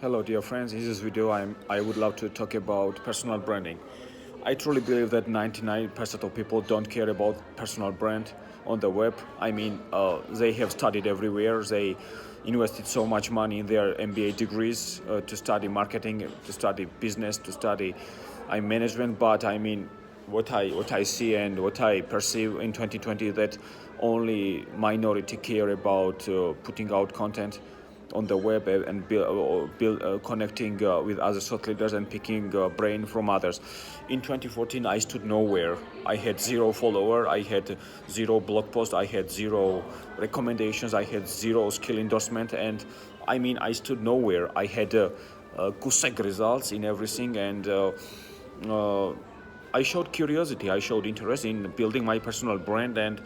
Hello, dear friends. In this video, I would love to talk about personal branding. I truly believe that 99% of people don't care about personal brand on the web. They have studied everywhere. They invested so much money in their MBA degrees to study marketing, to study business, to study management. But what I see and what I perceive in 2020 that only minority care about putting out content on the web and connecting with other thought leaders and picking brain from others. In 2014, I stood nowhere. I had zero follower. I had zero blog post. I had zero recommendations. I had zero skill endorsement, and I stood nowhere. I had kusek results in everything, and I showed curiosity. I showed interest in building my personal brand, and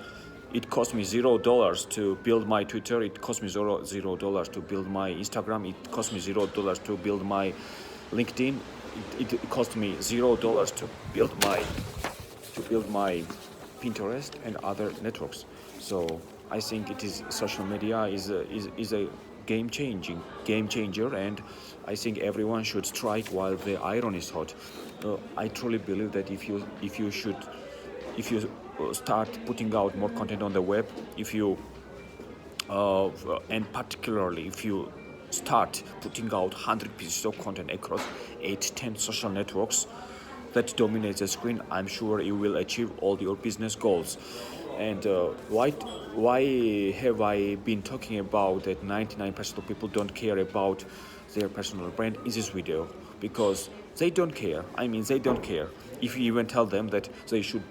it cost me $0 to build my Twitter. It cost me $0 to build my Instagram. It cost me $0 to build my LinkedIn. It cost me $0 to build my Pinterest and other networks. So I think it is social media is a game changer, and I think everyone should strike while the iron is hot. I truly believe that if you start putting out more content on the web, and particularly if you start putting out 100 pieces of content across 8-10 social networks that dominate the screen, I'm sure you will achieve all your business goals. And why have I been talking about that 99% of people don't care about their personal brand in this video? Because they don't care. They don't care. If you even tell them that they should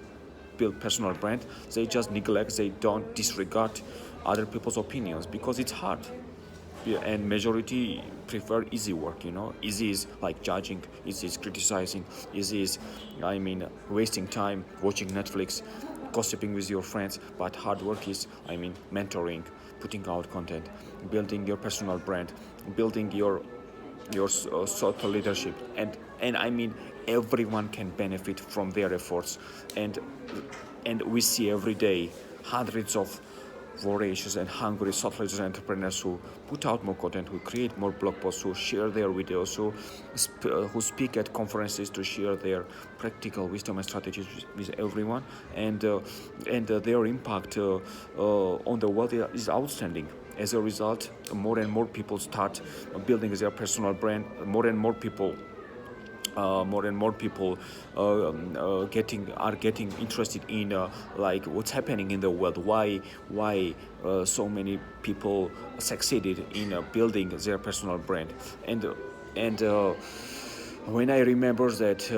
build personal brand, they just neglect, they don't disregard other people's opinions because it's hard. Yeah, and majority prefer easy work. Easy is like judging, easy is criticizing, easy is wasting time watching Netflix, gossiping with your friends. But hard work is mentoring, putting out content, building your personal brand, building your thought leadership, and everyone can benefit from their efforts, and we see every day hundreds of voracious and hungry thought leaders and entrepreneurs who put out more content, who create more blog posts, who share their videos, who speak at conferences to share their practical wisdom and strategies with everyone, and their impact on the world is outstanding. As a result, more and more people start building their personal brand. More and more people getting interested in what's happening in the world. Why so many people succeeded in building their personal brand. And when I remember that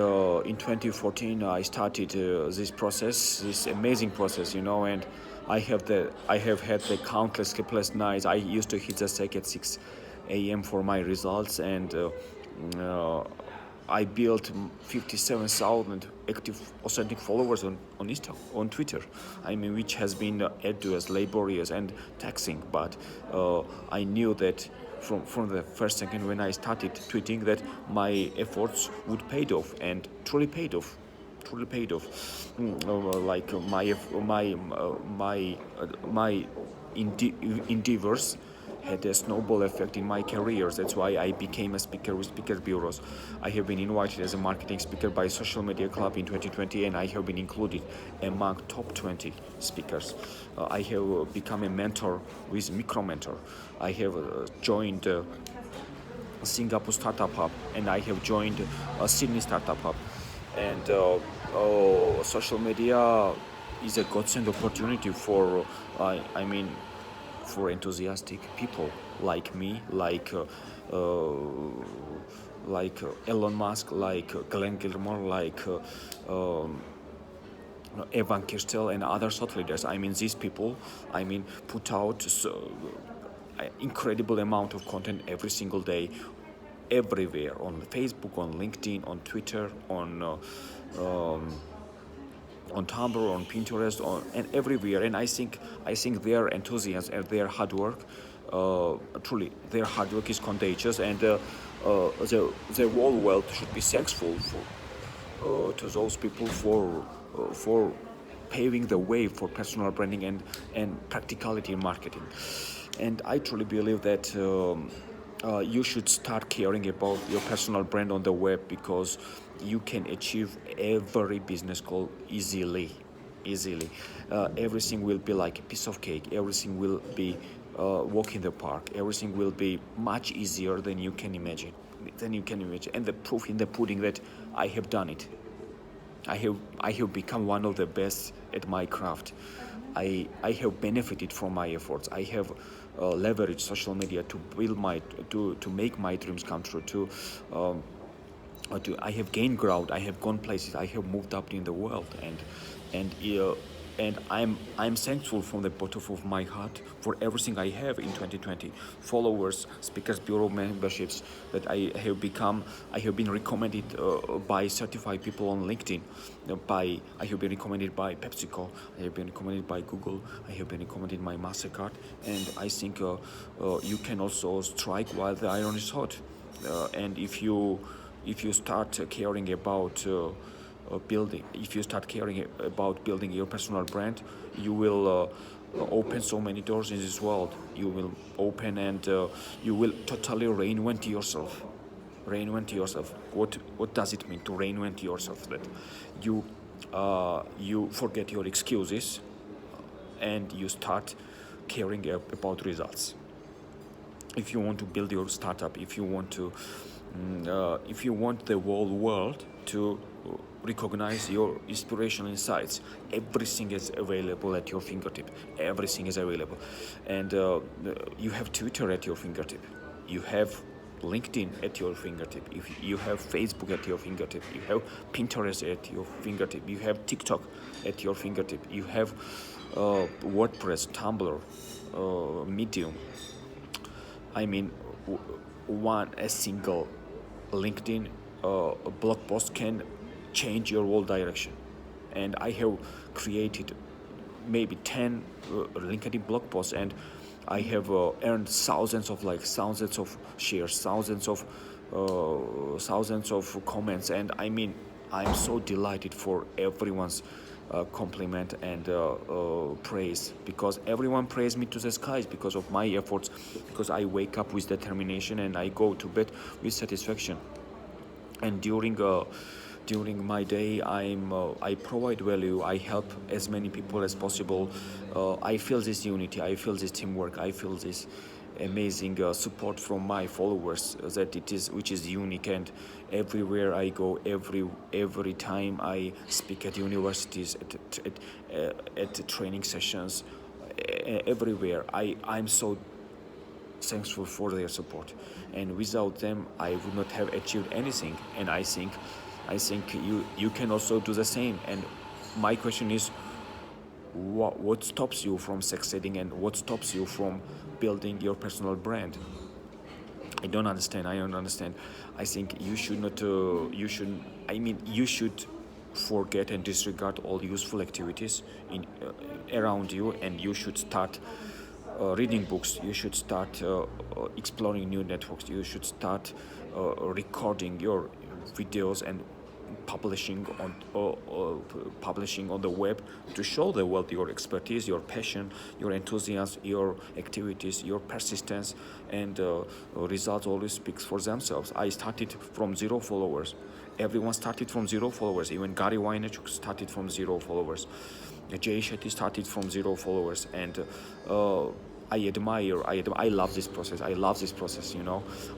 in 2014 I started this amazing process, and I have had the countless sleepless nights. I used to hit the sack at 6 a.m. for my results, and I built 57,000 active, authentic followers on Twitter. Which has been arduous, laborious, and taxing. But I knew that from the first second when I started tweeting that my efforts would pay off, and truly paid off. My endeavors had a snowball effect in my career. That's why I became a speaker with speaker bureaus. I have been invited as a marketing speaker by Social Media Club in 2020, and I have been included among top 20 speakers. I have become a mentor with Micro Mentor. I have joined Singapore Startup Hub, and I have joined Sydney Startup Hub. And social media is a godsend opportunity for enthusiastic people like me, like Elon Musk, like Glenn Gilmore, like Evan Kirstel, and other thought leaders. These people put out incredible amount of content every single day, everywhere, on Facebook, on LinkedIn, on Twitter, on Tumblr, on Pinterest, and everywhere. And I think their enthusiasm and their hard work, truly, their hard work is contagious, and the whole world should be thankful to those people for paving the way for personal branding and practicality in marketing. And I truly believe that you should start caring about your personal brand on the web, because you can achieve every business goal easily. Everything will be like a piece of cake. Everything will be walk in the park. Everything will be much easier than you can imagine. And the proof in the pudding that I have done it. I have become one of the best at my craft. I have benefited from my efforts. I have leveraged social media to build to make my dreams come true. Um, I have gained ground. I have gone places. I have moved up in the world, and uh, and I'm thankful from the bottom of my heart for everything I have in 2020. Followers, speakers bureau memberships that I have been recommended by certified people on LinkedIn. I have been recommended by PepsiCo. I have been recommended by Google. I have been recommended by Mastercard. And I think you can also strike while the iron is hot. And if you start caring about building if you start caring about building your personal brand, you will open so many doors in this world. You will open, and you will totally reinvent yourself. What does it mean to reinvent yourself? That you forget your excuses, and you start caring about results. If you want to build your startup, if you want the whole world to recognize your inspirational insights, everything is available at your fingertip. Everything is available. And you have Twitter at your fingertip. You have LinkedIn at your fingertip. If you have Facebook at your fingertip. You have Pinterest at your fingertip. You have TikTok at your fingertip. You have WordPress, Tumblr, Medium. I mean, a single LinkedIn blog post can change your whole direction. And I have created maybe 10 LinkedIn blog posts, and I have earned thousands of likes, thousands of shares, thousands of comments. And I mean, I'm so delighted for everyone's compliment and praise, because everyone praised me to the skies because of my efforts, because I wake up with determination and I go to bed with satisfaction. And during my day, I provide value. I help as many people as possible. I feel this unity. I feel this teamwork. I feel this amazing support from my followers, which is unique. And everywhere I go, every time I speak at universities, at training sessions, everywhere, I'm so thankful for their support. And without them, I would not have achieved anything. And I think you can also do the same. And my question is, what stops you from succeeding, and what stops you from building your personal brand? I don't understand. I think you should not you should forget and disregard all useful activities around you, and you should start reading books. You should start exploring new networks. You should start recording your videos and publishing on the web, to show the world your expertise, your passion, your enthusiasm, your activities, your persistence. And results always speaks for themselves. I started from 0 followers. Everyone started from 0 followers. Even Gary Vaynerchuk started from 0 followers. Jay Shetty started from 0 followers. And I love this process. I love this process.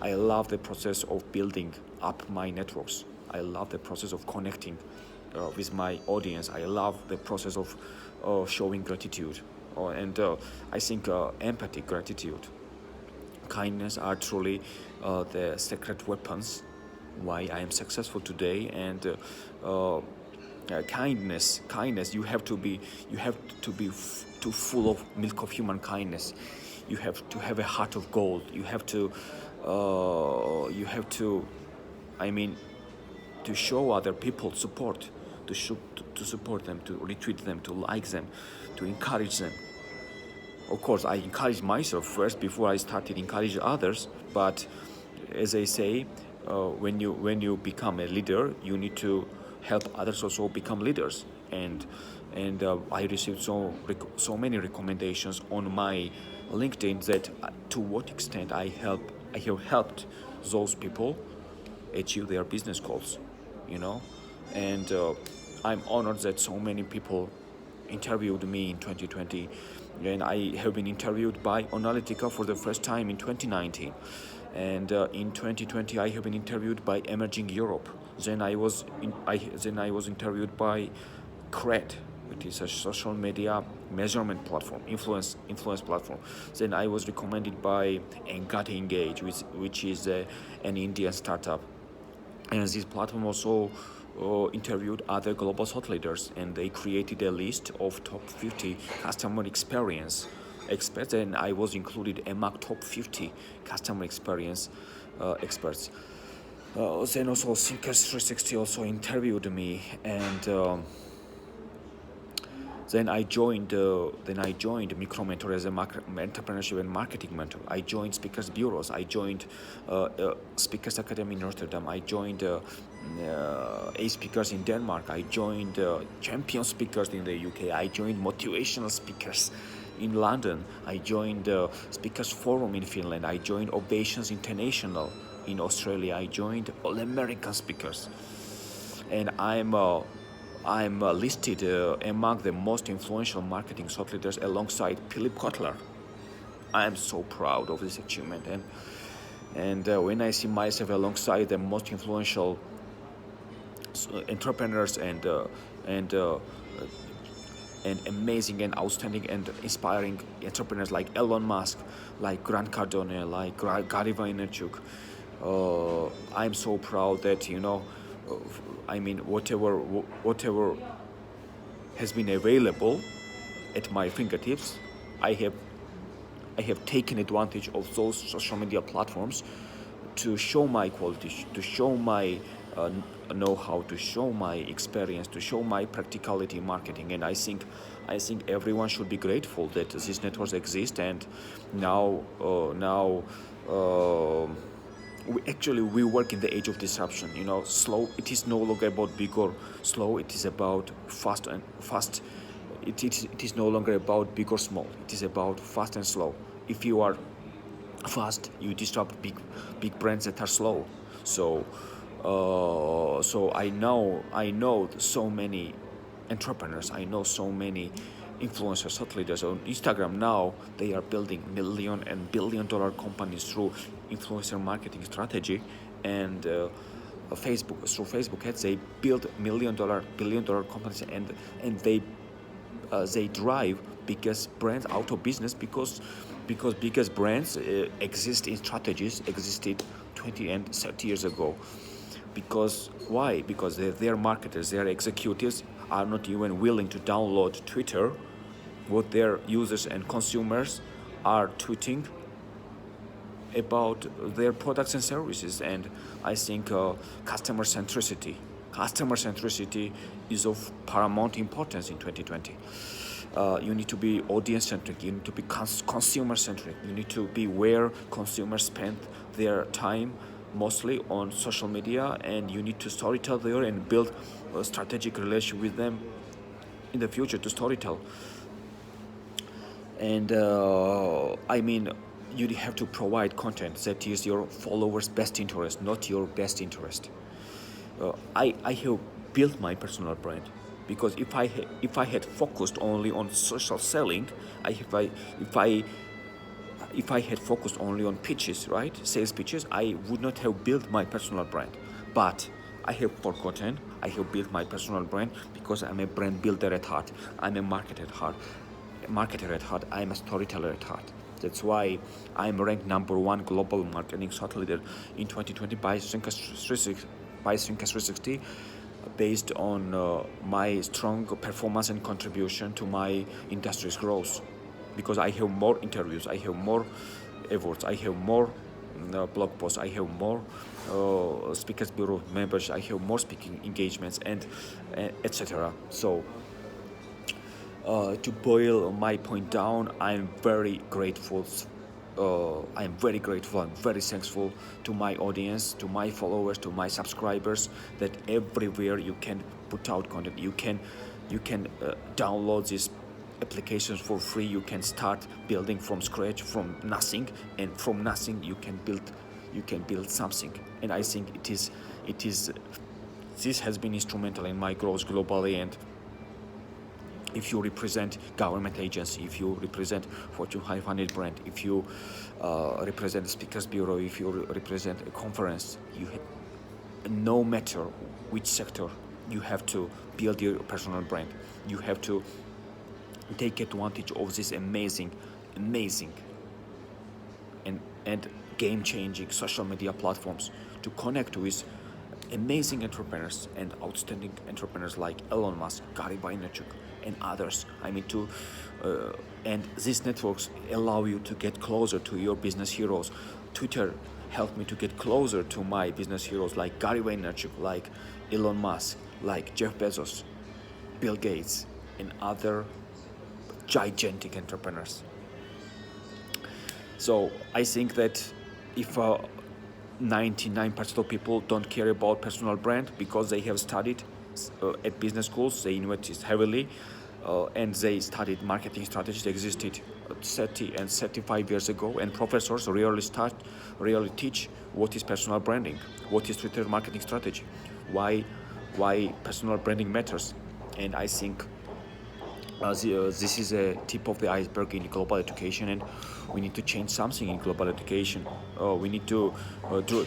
I love the process of building up my networks. I love the process of connecting with my audience. I love the process of showing gratitude. And I think empathy, gratitude, kindness are truly the secret weapons why I am successful today. And kindness, you have to be too full of milk of human kindness. You have to have a heart of gold. You have to I mean, to show other people support, to support them, to retweet them, to like them, to encourage them. Of course, I encouraged myself first before I started encouraging others. But as I say, when you become a leader, you need to help others also become leaders. And I received so many recommendations on my LinkedIn, that to what extent I help I have helped those people achieve their business goals, you know, and I'm honored that so many people interviewed me in 2020, and I have been interviewed by Analytica for the first time in 2019, and in 2020 I have been interviewed by Emerging Europe. Then I was interviewed by Cred, which is a social media measurement platform, influence platform. Then I was recommended by Engage Engage, which is an Indian startup, and this platform also interviewed other global thought leaders, and they created a list of top 50 customer experience experts, and I was included among top 50 customer experience experts. Then also Thinkers 360 also interviewed me, and then I joined Micro Mentor as a entrepreneurship and marketing mentor. I joined speakers bureaus. I joined Speakers Academy in Rotterdam. I joined A Speakers in Denmark. I joined Champion Speakers in the UK. I joined Motivational Speakers in London. I joined Speakers Forum in Finland. I joined Ovations International in Australia. I joined All American Speakers, and I'm listed among the most influential marketing thought leaders alongside Philip Kotler. I am so proud of this achievement, and when I see myself alongside the most influential entrepreneurs and amazing and outstanding and inspiring entrepreneurs like Elon Musk, like Grant Cardone, like Gary Vaynerchuk, I'm so proud that whatever has been available at my fingertips, I have taken advantage of those social media platforms to show my quality, to show my know-how, to show my experience, to show my practicality in marketing. And I think everyone should be grateful that these networks exist. And now we work in the age of disruption. Slow. It is no longer about big or slow. It is about fast and fast. It is no longer about big or small. It is about fast and slow. If you are fast, you disrupt big brands that are slow. So I know so many entrepreneurs. I know so many influencers, thought leaders on Instagram. Now they are building million and billion-dollar companies through influencer marketing strategy, and through Facebook ads, they build million-dollar, billion-dollar companies, and they drive biggest brands out of business because biggest brands exist in strategies existed 20 and 30 years ago. Because why? Because their marketers, their executives are not even willing to download Twitter, what their users and consumers are tweeting about their products and services. And I think customer centricity is of paramount importance in 2020. You need to be audience centric, you need to be consumer centric, you need to be where consumers spend their time, mostly on social media, and you need to storytell there and build a strategic relationship with them in the future to storytell. And you have to provide content that is your followers' best interest, not your best interest. I have built my personal brand because if I had focused only on social selling, if I had focused only on pitches, right, sales pitches, I would not have built my personal brand. But I have forgotten, I have built my personal brand because I'm a brand builder at heart. I'm a marketer at heart. I'm a storyteller at heart. That's why I'm ranked #1 global marketing thought leader in 2020 by Thinkers 360, based on my strong performance and contribution to my industry's growth. Because I have more interviews, I have more awards, I have more blog posts, I have more Speakers Bureau members, I have more speaking engagements, and etc. So to boil my point down, I'm very grateful. I'm very thankful to my audience, to my followers, to my subscribers, that everywhere you can put out content. You can download these applications for free. You can start building from scratch, from nothing, and from nothing you can build you can build something. And I think this has been instrumental in my growth globally. And if you represent government agency, if you represent Fortune 500 brand, if you represent the speakers bureau, if you represent a conference, no matter which sector, you have to build your personal brand. You have to take advantage of this amazing and game-changing social media platforms to connect with amazing entrepreneurs and outstanding entrepreneurs like Elon Musk, Gary Vaynerchuk, and others. And these networks allow you to get closer to your business heroes. Twitter helped me to get closer to my business heroes like Gary Vaynerchuk, like Elon Musk, like Jeff Bezos, Bill Gates, and other gigantic entrepreneurs. So I think that if 99% of people don't care about personal brand because they have studied at business schools, they invested heavily, and they studied marketing strategies that existed 30 and 35 years ago, and professors really teach what is personal branding, what is Twitter marketing strategy, why personal branding matters. And I think this is a tip of the iceberg in global education, and we need to change something in global education. We need to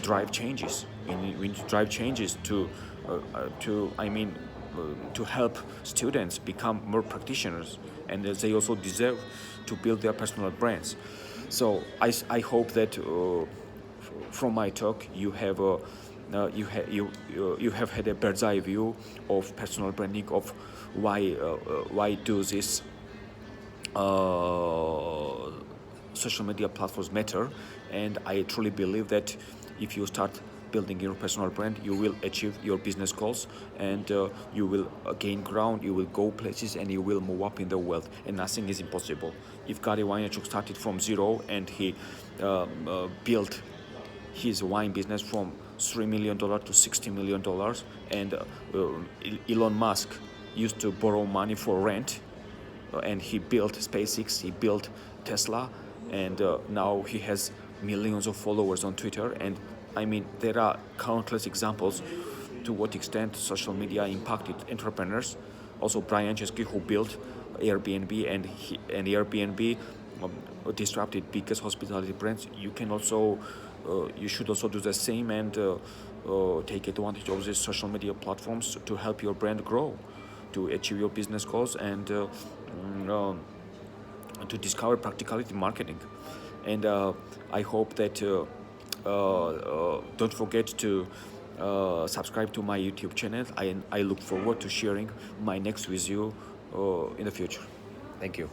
drive changes. We need to drive changes to help students become more practitioners, and they also deserve to build their personal brands. So I hope that from my talk you have you have had a bird's eye view of personal branding, of why do this social media platforms matter. And I truly believe that if you start building your personal brand, you will achieve your business goals, and you will gain ground, you will go places, and you will move up in the world, and nothing is impossible. If Gary Vaynerchuk started from zero and he built his wine business from $3 million to $60 million, and Elon Musk used to borrow money for rent, and he built SpaceX, he built Tesla, and now he has millions of followers on Twitter. And there are countless examples to what extent social media impacted entrepreneurs. Also, Brian Chesky, who built Airbnb, and Airbnb disrupted biggest hospitality brands. You should also do the same, and take advantage of these social media platforms to help your brand grow, to achieve your business goals, and to discover practicality marketing. And I hope that don't forget to subscribe to my YouTube channel. I look forward to sharing my next with you in the future. Thank you.